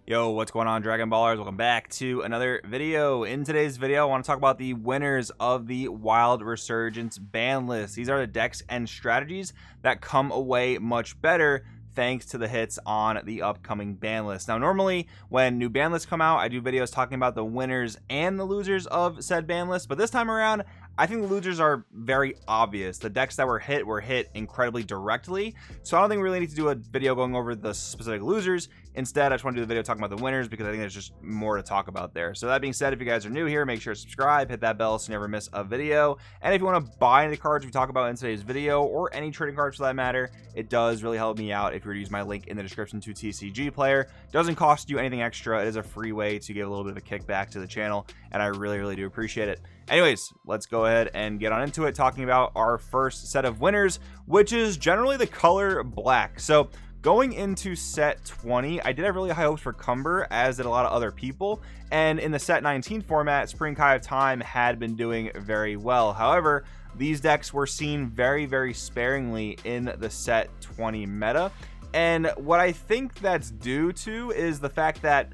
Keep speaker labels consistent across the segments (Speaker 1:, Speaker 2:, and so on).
Speaker 1: Yo, what's going on, Dragon Ballers? Welcome back to another video. In today's video, I want to talk about the winners of the Wild Resurgence ban list. These are the decks and strategies that come away much better thanks to the hits on the upcoming ban list. Now, normally when new ban lists come out, I do videos talking about the winners and the losers of said ban list, but this time around, I think the losers are very obvious. The decks that were hit incredibly directly. So I don't think we really need to do a video going over the specific losers. Instead, I just want to do the video talking about the winners because I think there's just more to talk about there. So that being said, if you guys are new here, make sure to subscribe, hit that bell so you never miss a video. And if you want to buy any cards we talk about in today's video, or any trading cards for that matter, it does really help me out if you were to use my link in the description to TCG Player. It doesn't cost you anything extra. It is a free way to give a little bit of a kickback to the channel, and I really do appreciate it. Anyways, let's go ahead and get on into it, talking about our first set of winners, which is generally the color black. So going into set 20, I did have really high hopes for Cumber, as did a lot of other people, and in the set 19 format, Spring Kai of Time had been doing very well. However, these decks were seen very sparingly in the set 20 meta, and what I think that's due to is the fact that,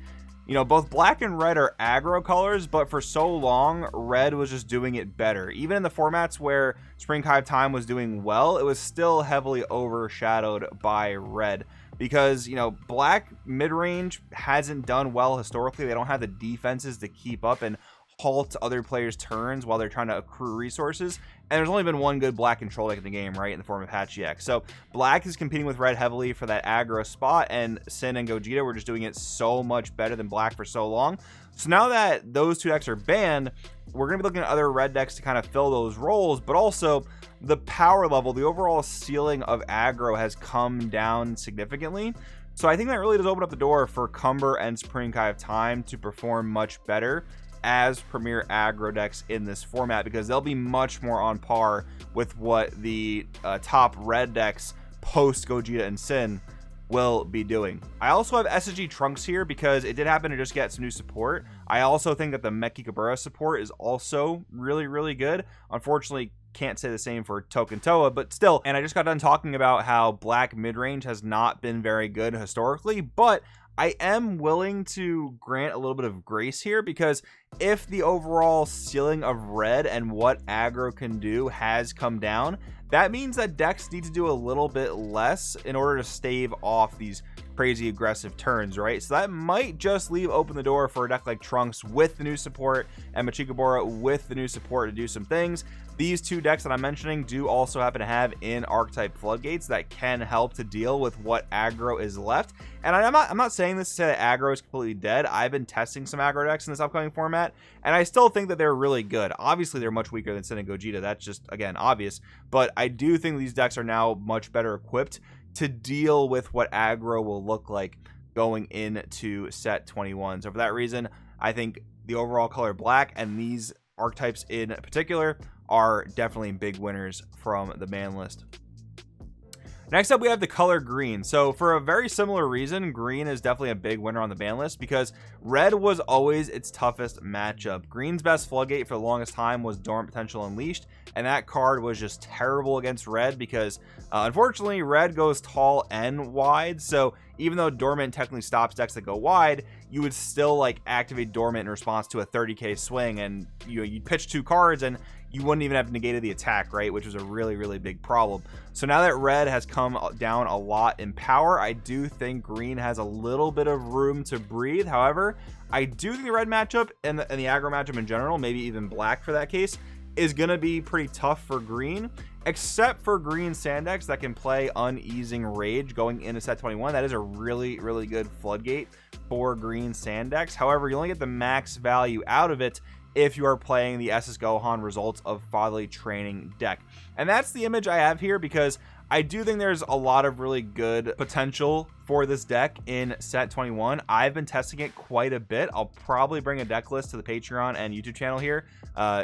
Speaker 1: you know, both black and red are aggro colors, but for so long, red was just doing it better. Even in the formats where Spring Kai of Time was doing well, it was still heavily overshadowed by red. Because, you know, black mid-range hasn't done well historically. They don't have the defenses to keep up and halt other players' turns while they're trying to accrue resources. And there's only been one good black control deck in the game, right, in the form of Hachiek. So black is competing with red heavily for that aggro spot, and Sin and Gogeta were just doing it so much better than black for so long. So now that those two decks are banned, we're going to be looking at other red decks to kind of fill those roles, but also the power level, the overall ceiling of aggro has come down significantly. So I think that really does open up the door for Cumber and Spring Kai of Time to perform much better as premier aggro decks in this format, because they'll be much more on par with what the top red decks post Gogeta and Sin will be doing. I also have SSG Trunks here because it did happen to just get some new support. I also think that the Meki Kabura support is also really good. Unfortunately, can't say the same for Token Toa, but still. And I just got done talking about how black mid-range has not been very good historically, but I am willing to grant a little bit of grace here, because if the overall ceiling of red and what aggro can do has come down, that means that decks need to do a little bit less in order to stave off these crazy aggressive turns, right? So that might just leave open the door for a deck like Trunks with the new support and Machikabura with the new support to do some things. These two decks that I'm mentioning do also happen to have in archetype floodgates that can help to deal with what aggro is left. And I'm not saying this to say that aggro is completely dead. I've been testing some aggro decks in this upcoming format, and I still think that they're really good. Obviously, they're much weaker than Sin and Gogeta. That's just, again, obvious. But I do think these decks are now much better equipped to deal with what aggro will look like going into set 21. So for that reason, I think the overall color black and these archetypes in particular are definitely big winners from the ban list. Next up, we have the color green. So for a very similar reason, green is definitely a big winner on the ban list, because red was always its toughest matchup. Green's best floodgate for the longest time was Dormant Potential Unleashed, and that card was just terrible against red because unfortunately red goes tall and wide. So even though Dormant technically stops decks that go wide, you would still like activate Dormant in response to a 30k swing, and you'd pitch two cards and you wouldn't even have negated the attack, right? Which was a really big problem. So now that red has come down a lot in power, I do think green has a little bit of room to breathe. However, I do think the red matchup and the aggro matchup in general, maybe even black for that case, is going to be pretty tough for green, except for green sand decks that can play Uneasing Rage going into set 21. That is a really good floodgate for green sand decks. However, you only get the max value out of it if you are playing the SS Gohan Results of Fatherly Training deck. And that's the image I have here, because I do think there's a lot of really good potential for this deck in set 21. I've been testing it quite a bit. I'll probably bring a deck list to the Patreon and YouTube channel here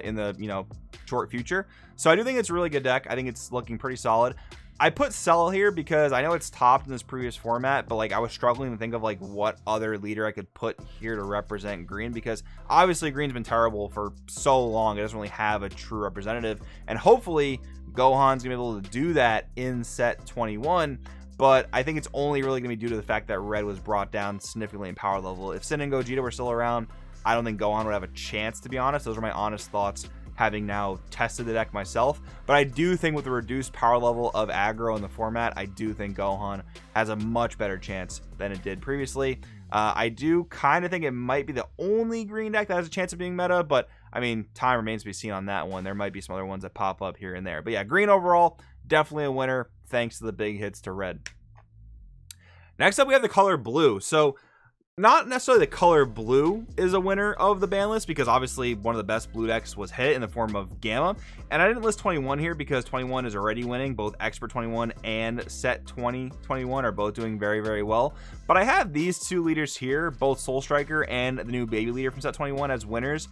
Speaker 1: in the short future. So I do think it's a really good deck. I think it's looking pretty solid. I put Cell here because I know it's topped in this previous format, but like I was struggling to think of like what other leader I could put here to represent green, because obviously green's been terrible for so long. It doesn't really have a true representative, and hopefully Gohan's gonna be able to do that in set 21. but I think it's only really going to be due to the fact that red was brought down significantly in power level. If Sin and Gogeta were still around, I don't think Gohan would have a chance, to be honest. Those are my honest thoughts, having now tested the deck myself. But I do think with the reduced power level of aggro in the format, I do think Gohan has a much better chance than it did previously. I do kind of think it might be the only green deck that has a chance of being meta, but I mean, time remains to be seen on that one. There might be some other ones that pop up here and there. But yeah, green overall, definitely a winner, thanks to the big hits to red. Next up, we have the color blue. So not necessarily the color blue is a winner of the ban list, because obviously one of the best blue decks was hit in the form of Gamma. And I didn't list 21 here because 21 is already winning. Both Expert 21 and Set 2021 are both doing very, very well. But I have these two leaders here, both Soul Striker and the new baby leader from Set 21, as winners.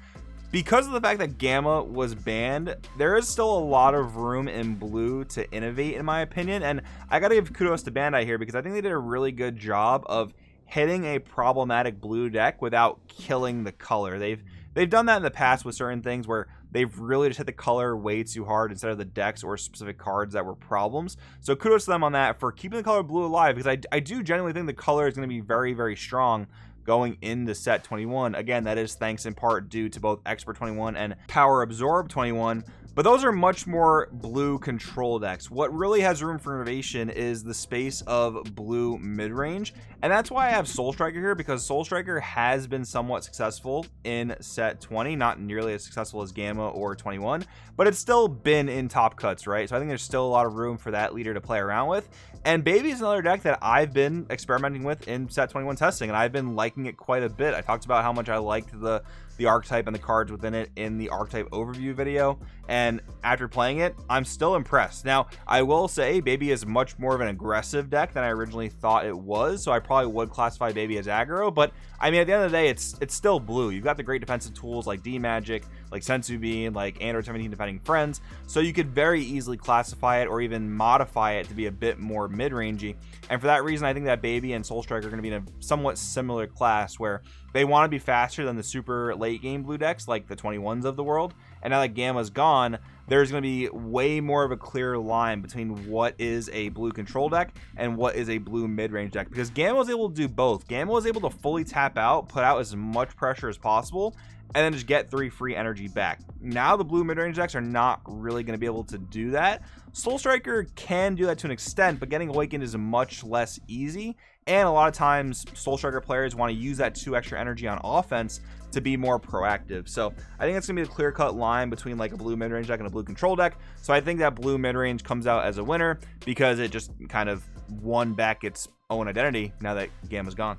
Speaker 1: Because of the fact that Gamma was banned, there is still a lot of room in blue to innovate, in my opinion. And I gotta give kudos to Bandai here, because I think they did a really good job of hitting a problematic blue deck without killing the color. They've done that in the past with certain things where they've really just hit the color way too hard instead of the decks or specific cards that were problems. So kudos to them on that for keeping the color blue alive, because I do genuinely think the color is going to be very, very strong going into Set 21. Again, that is thanks in part due to both Expert 21 and Power Absorb 21. But those are much more blue control decks. What really has room for innovation is the space of blue mid-range. And that's why I have Soul Striker here, because Soul Striker has been somewhat successful in Set 20. Not nearly as successful as Gamma or 21, but it's still been in top cuts, right? So I think there's still a lot of room for that leader to play around with. And Baby is another deck that I've been experimenting with in Set 21 testing, and I've been liking it quite a bit. I talked about how much I liked the archetype and the cards within it in the archetype overview video, and after playing it, I'm still impressed. Now, I will say Baby is much more of an aggressive deck than I originally thought it was, so I probably would classify Baby as aggro, but I mean, at the end of the day, it's still blue. You've got the great defensive tools like D-Magic, like Sensu Bean, like Android 17 defending friends, so you could very easily classify it or even modify it to be a bit more mid-rangey. And for that reason, I think that Baby and Soul Striker are going to be in a somewhat similar class where they want to be faster than the super late game blue decks like the 21s of the world. And now that Gamma's gone, there's going to be way more of a clear line between what is a blue control deck and what is a blue mid-range deck, because Gamma was able to do both. Gamma was able to fully tap out, put out as much pressure as possible, and then just get 3 free energy back. Now the blue mid-range decks are not really going to be able to do that. Soul Striker can do that to an extent, but getting Awakened is much less easy, and a lot of times Soul Striker players want to use that 2 extra energy on offense to be more proactive. So I think it's going to be a clear-cut line between like a blue mid-range deck and a blue control deck. So I think that blue mid-range comes out as a winner because it just kind of won back its own identity now that Gamma's gone.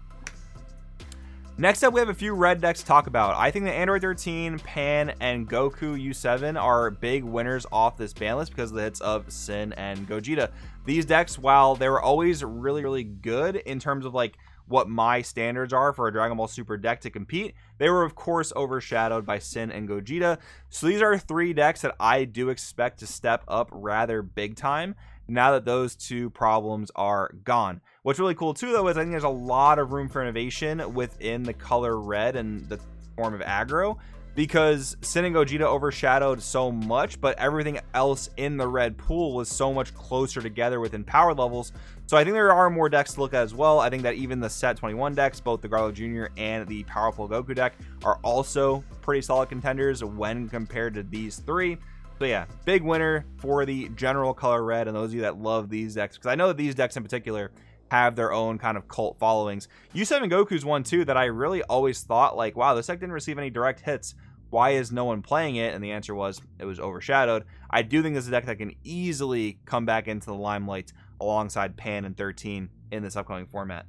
Speaker 1: Next up, we have a few red decks to talk about. I think the Android 13, Pan, and Goku U7 are big winners off this ban list because of the hits of Sin and Gogeta. These decks, while they were always really, really good in terms of like what my standards are for a Dragon Ball Super deck to compete, they were of course overshadowed by Sin and Gogeta. So these are 3 decks that I do expect to step up rather big time now that those 2 problems are gone. What's really cool too though is I think there's a lot of room for innovation within the color red and the form of aggro, because Sin and Gogeta overshadowed so much, but everything else in the red pool was so much closer together within power levels. So I think there are more decks to look at as well. I think that even the Set 21 decks, both the Garlic Jr. and the Powerful Goku deck, are also pretty solid contenders when compared to these 3. So yeah, big winner for the general color red and those of you that love these decks, because I know that these decks in particular have their own kind of cult followings. U7 Goku's one too that I really always thought like, wow, this deck didn't receive any direct hits. Why is no one playing it? And the answer was it was overshadowed. I do think this is a deck that can easily come back into the limelight alongside Pan and 13 in this upcoming format.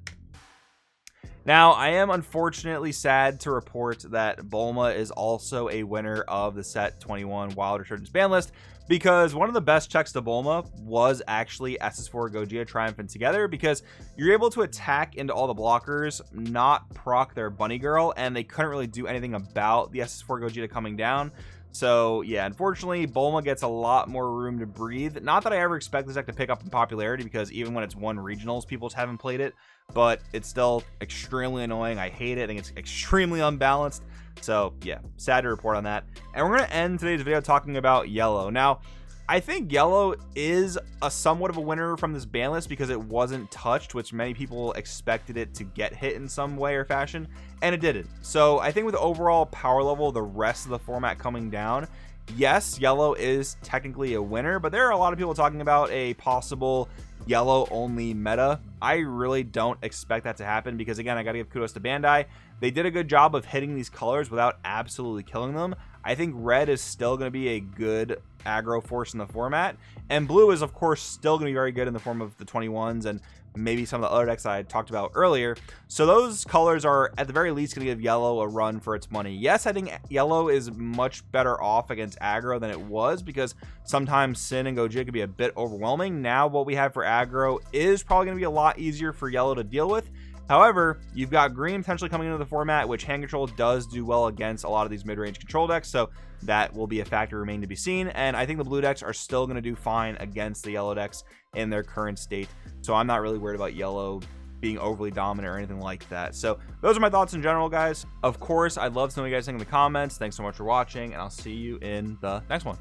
Speaker 1: Now, I am unfortunately sad to report that Bulma is also a winner of the Set 21 Wild Resurgence ban list, because one of the best checks to Bulma was actually SS4 Gogeta triumphant together, because you're able to attack into all the blockers, not proc their bunny girl, and they couldn't really do anything about the SS4 Gogeta coming down. So yeah, unfortunately, Bulma gets a lot more room to breathe. Not that I ever expect this deck to pick up in popularity, because even when it's won regionals, people just haven't played it, but it's still extremely annoying. I hate it. I think it's extremely unbalanced. So yeah, sad to report on that. And we're going to end today's video talking about yellow. Now, I think yellow is a somewhat of a winner from this ban list because it wasn't touched, which many people expected it to get hit in some way or fashion, and it didn't. So I think with the overall power level, the rest of the format coming down, yes, yellow is technically a winner, but there are a lot of people talking about a possible yellow only meta. I really don't expect that to happen because, again, I gotta give kudos to Bandai. They did a good job of hitting these colors without absolutely killing them. I think red is still going to be a good aggro force in the format, and blue is of course still going to be very good in the form of the 21s and maybe some of the other decks I talked about earlier. So those colors are at the very least going to give yellow a run for its money. Yes, I think yellow is much better off against aggro than it was because sometimes Sin and Gojira could be a bit overwhelming. Now what we have for aggro is probably going to be a lot easier for yellow to deal with. However, you've got green potentially coming into the format, which hand control does do well against a lot of these mid-range control decks, so that will be a factor remaining to be seen. And I think the blue decks are still going to do fine against the yellow decks in their current state, so I'm not really worried about yellow being overly dominant or anything like that. So those are my thoughts in general, guys. Of course, I'd love to know what you guys think in the comments. Thanks so much for watching, and I'll see you in the next one.